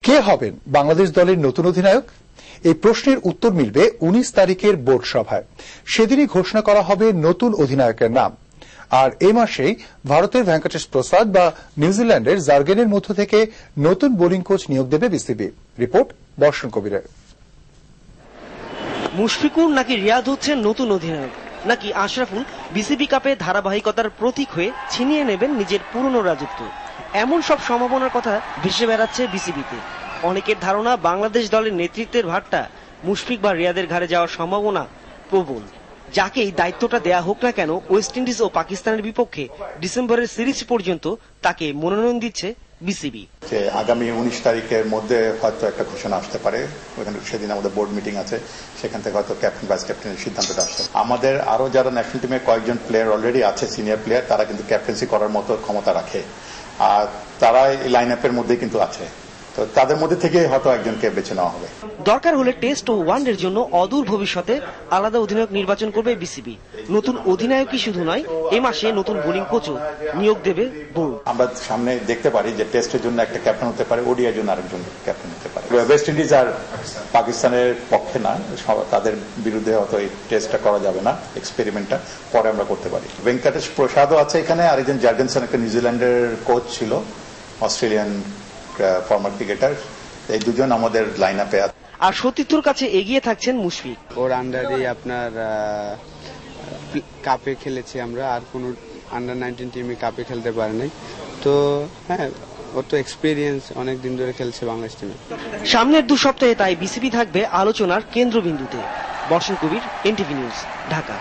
কে হবেন বাংলাদেশ দলের নতুন অধিনায়ক? এই প্রশ্নের উত্তর মিলবে 19 তারিখের বোর্ড সভায়। সেদিনই ঘোষণা করা হবে নতুন অধিনায়কের নাম। আর এই মাসেই ভারতের ভেঙ্কটেশ প্রসাদ বা নিউজিল্যান্ডের জার্গেনের মধ্য থেকে নতুন বোলিং কোচ নিয়োগ দেবে বিসিবি। রিপোর্ট বর্ষণ কবিরের। মুশফিকুর নাকি রিয়াদ হচ্ছেন নতুন অধিনায়ক, নাকি আশরাফুল বিসিবি কাপে ধারাবাহিকতার প্রতীক হয়ে ছিনিয়ে নেবেন নিজের পুরনো রাজত্ব? এমন সব সম্ভাবনার কথা ভেসে বেড়াচ্ছে বিসিবিতে। অনেকের ধারণা বাংলাদেশ দলের নেতৃত্বের ভারটা মুশফিক বা রিয়াদের ঘাড়ে যাওয়ার সম্ভাবনা প্রবল। যাকেই দায়িত্বটা দেয়া হোক না কেন, ওয়েস্ট ইন্ডিজ ও পাকিস্তানের বিপক্ষে ডিসেম্বরের সিরিজ পর্যন্ত তাকে মনোনয়ন দিচ্ছে বিসিবি। আগামী 19 তারিখের মধ্যে হয়তো একটা ঘোষণা আসতে পারে। ওখানে সেদিন আমাদের বোর্ড মিটিং আছে, সেখান থেকে হয়তো ক্যাপ্টেন ভাইস ক্যাপ্টেনের সিদ্ধান্তটা আসবে। আমাদের আরো যারা ন্যাশনাল টিমে কয়েকজন প্লেয়ার অলরেডি আছে, সিনিয়র প্লেয়ার, তারা কিন্তু ক্যাপ্টেন্সি করার মতো ক্ষমতা রাখে, আর তারা এই লাইন আপের মধ্যে কিন্তু আছে। তো তাদের মধ্যে থেকে হয়তো একজনকে বেছে নেওয়া হবে। দরকার হলে টেস্ট ও ওয়ানডের জন্য অদূর ভবিষ্যতে আলাদা অধিনায়ক নির্বাচন করবে বিসিবি। নতুন অধিনায়কই শুধু নয়, এ মাসে নতুন বোলিং কোচও নিয়োগ দেবে বোর্ড। আমরা সামনে দেখতে পারি যে টেস্টের জন্য একটা ক্যাপ্টেন হতে পারে, ওডিআইয়ের জন্য আরেকজন ক্যাপ্টেন হতে পারে। ওয়েস্ট ইন্ডিজ আর পাকিস্তানের পক্ষে না, তাদের বিরুদ্ধে হয়তো এই টেস্টটা করা যাবে না, এক্সপেরিমেন্টটা পরে আমরা করতে পারি। ভেঙ্কটেশ প্রসাদও আছে এখানে, আর একজন জার্গেনসন, একটা নিউজিল্যান্ডের কোচ ছিল, অস্ট্রেলিয়ান ফর্মার ক্রিকেটার। এই দুজন আমাদের লাইন আপে আছে। আর সতীর্থর কাছে এগিয়ে থাকছেন মুশফিক। ওর আন্ডারে আপনার কাপে খেলেছি আমরা, আর কোন আন্ডার 19 টিমে কাপে খেলতে পারে নাই। তো হ্যাঁ, ওর তো এক্সপিরিয়েন্স, অনেক দিন ধরে খেলছে বাংলাদেশ টিমে। সামনের 2 সপ্তাহে তাই বিসিবি থাকবে আলোচনার কেন্দ্রবিন্দুতে। বর্ষণ কবির, এনটিভি নিউজ, ঢাকা।